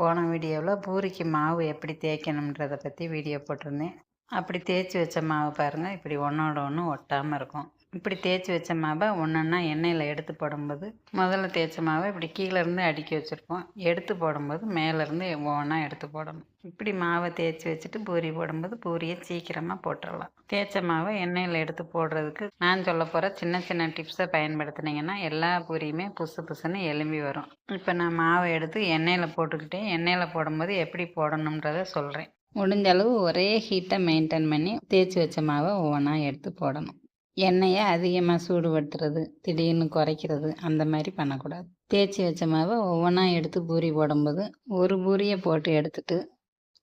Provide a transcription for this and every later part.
போன வீடியோவில் பூரிக்கு மாவு எப்படி தேய்க்கணுன்றதை பற்றி வீடியோ போட்டிருந்தேன். அப்படி தேய்ச்சி வச்ச மாவு பாருங்கள், இப்படி ஒன்றோட ஒன்று ஒட்டாமல் இருக்கும். இப்படி தேய்ச்சி வச்ச மாவை ஒன்றொன்னா எண்ணெயில் எடுத்து போடும்போது, முதல்ல தேய்ச்ச மாவை இப்படி கீழேருந்து அடுக்கி வச்சுருப்போம். எடுத்து போடும்போது மேலேருந்து ஒவ்வொன்றா எடுத்து போடணும். இப்படி மாவை தேய்ச்சி வச்சுட்டு பூரி போடும்போது பூரியை சீக்கிரமாக போட்டுடலாம். தேய்ச்ச மாவை எண்ணெயில் எடுத்து போடுறதுக்கு நான் சொல்ல போகிற சின்ன சின்ன டிப்ஸை பயன்படுத்தினீங்கன்னா எல்லா பூரியுமே புசு புசுன்னு எலும்பி வரும். இப்போ நான் மாவை எடுத்து எண்ணெயில் போட்டுக்கிட்டே எண்ணெயில் போடும்போது எப்படி போடணுன்றதை சொல்கிறேன். முடிஞ்ச அளவு ஒரே ஹீட்டை மெயின்டைன் பண்ணி தேய்ச்சி வச்ச மாவை ஒவ்வொன்றா எடுத்து போடணும். எண்ணெயை அதிகமாக சூடுபடுத்துறது, திடீர்னு குறைக்கிறது அந்த மாதிரி பண்ணக்கூடாது. தேய்ச்சி வச்ச மாவை ஒவ்வொன்றா எடுத்து பூரி போடும்போது ஒரு பூரியை போட்டு எடுத்துட்டு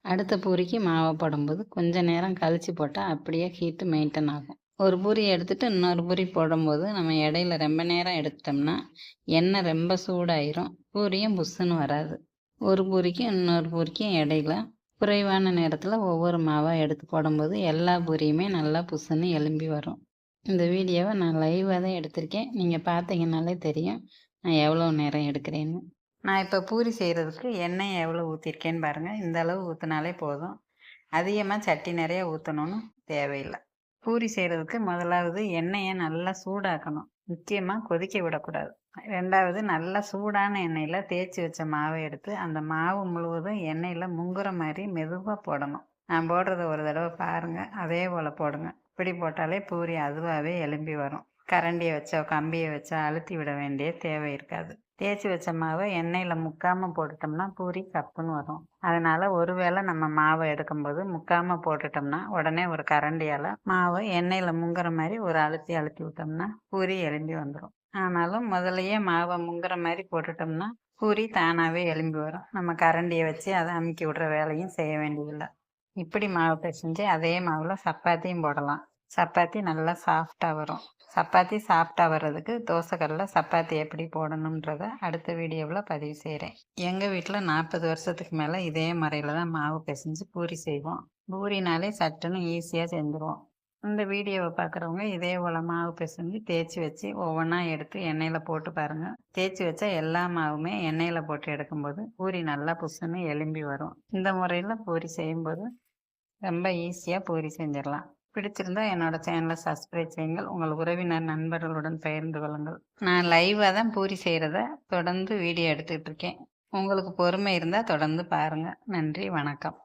அடுத்த பூரிக்கு மாவை போடும்போது கொஞ்சம் நேரம் கழித்து போட்டால் அப்படியே ஹீட்டு மெயின்டைன் ஆகும். ஒரு பூரியை எடுத்துகிட்டு இன்னொரு பூரி போடும்போது நம்ம இடையில ரொம்ப நேரம் எடுத்துட்டோம்னா எண்ணெய் ரொம்ப சூடாயிரும், பூரியும் புஷ்ஷுன்னு வராது. ஒரு பூரிக்கும் இன்னொரு பூரிக்கும் இடையில குறைவான நேரத்தில் ஒவ்வொரு மாவாக எடுத்து போடும்போது எல்லா பூரியுமே நல்லா புஷ்ஷுன்னு எலும்பி வரும். இந்த வீடியோவை நான் லைவாக தான் எடுத்திருக்கேன். நீங்கள் பார்த்தீங்கன்னாலே தெரியும் நான் எவ்வளோ நேரம் எடுக்கிறேன்னு. நான் இப்போ பூரி செய்கிறதுக்கு எண்ணெய் எவ்வளோ ஊற்றிருக்கேன்னு பாருங்கள். இந்த அளவு ஊற்றினாலே போதும். அதிகமாக சட்டி நிறைய ஊற்றணும்னு தேவையில்லை. பூரி செய்கிறதுக்கு முதலாவது எண்ணெயை நல்லா சூடாக்கணும். முக்கியமாக கொதிக்க விடக்கூடாது. ரெண்டாவது நல்லா சூடான எண்ணெயில் தேய்ச்சி வச்ச மாவை எடுத்து அந்த மாவு முழுவதும் எண்ணெயில் முங்குற மாதிரி மெதுவாக போடணும். நான் போடுறத ஒரு தடவை பாருங்கள், அதே போல் போடுங்க. இப்படி போட்டாலே பூரி அதுவாகவே எலும்பி வரும். கரண்டியை வச்சோ கம்பியை வச்சோ அழுத்தி விட வேண்டிய தேவை இருக்காது. தேய்ச்சி வச்ச மாவை எண்ணெயில் முக்காமல் போட்டுட்டோம்னா பூரி கப்புன்னு வரும். அதனால் ஒருவேளை நம்ம மாவை எடுக்கும்போது முக்காமல் போட்டுட்டோம்னா உடனே ஒரு கரண்டியால் மாவை எண்ணெயில் முங்குற மாதிரி ஒரு அழுத்தி விட்டோம்னா பூரி எலும்பி வந்துடும். ஆனாலும் முதலையே மாவை முங்குற மாதிரி போட்டுட்டோம்னா பூரி தானாகவே எலும்பி வரும். நம்ம கரண்டியை வச்சு அதை அமுக்கி விடுற வேலையும் செய்ய வேண்டியதில்லை. இப்படி மாவு பிசைஞ்சு அதே மாவில் சப்பாத்தியும் போடலாம். சப்பாத்தி நல்லா சாஃப்டாக வரும். சப்பாத்தி சாஃப்டாக வர்றதுக்கு தோசைக்கல்லில் சப்பாத்தி எப்படி போடணுன்றதை அடுத்த வீடியோவில் பதிவு செய்கிறேன். எங்கள் வீட்டில் 40 வருஷத்துக்கு மேலே இதே முறையில் தான் மாவு பிசைஞ்சு பூரி செய்வோம். பூரினாலே சட்டுன்னு ஈஸியாக செஞ்சுருவோம். இந்த வீடியோவை பார்க்குறவங்க இதே போல் மாவு பிசைஞ்சு தேய்ச்சி வச்சு ஒவ்வொன்றா எடுத்து எண்ணெயில் போட்டு பாருங்கள். தேய்ச்சி வச்சா எல்லா மாவுமே எண்ணெயில் போட்டு எடுக்கும்போது பூரி நல்லா புஷ்ஷுன்னு எலும்பி வரும். இந்த முறையில் பூரி செய்யும்போது ரொம்ப ஈஸியாக பூரி செஞ்சிடலாம். பிடிச்சிருந்தா என்னோட சேனலை சப்ஸ்கிரைப் செய்யுங்கள். உங்கள் உறவினர் நண்பர்களுடன் பகிர்ந்து கொள்ளுங்கள். நான் லைவாக தான் பூரி செய்கிறத தொடர்ந்து வீடியோ எடுத்துக்கிட்டு இருக்கேன். உங்களுக்கு பொறுமை இருந்தால் தொடர்ந்து பாருங்கள். நன்றி, வணக்கம்.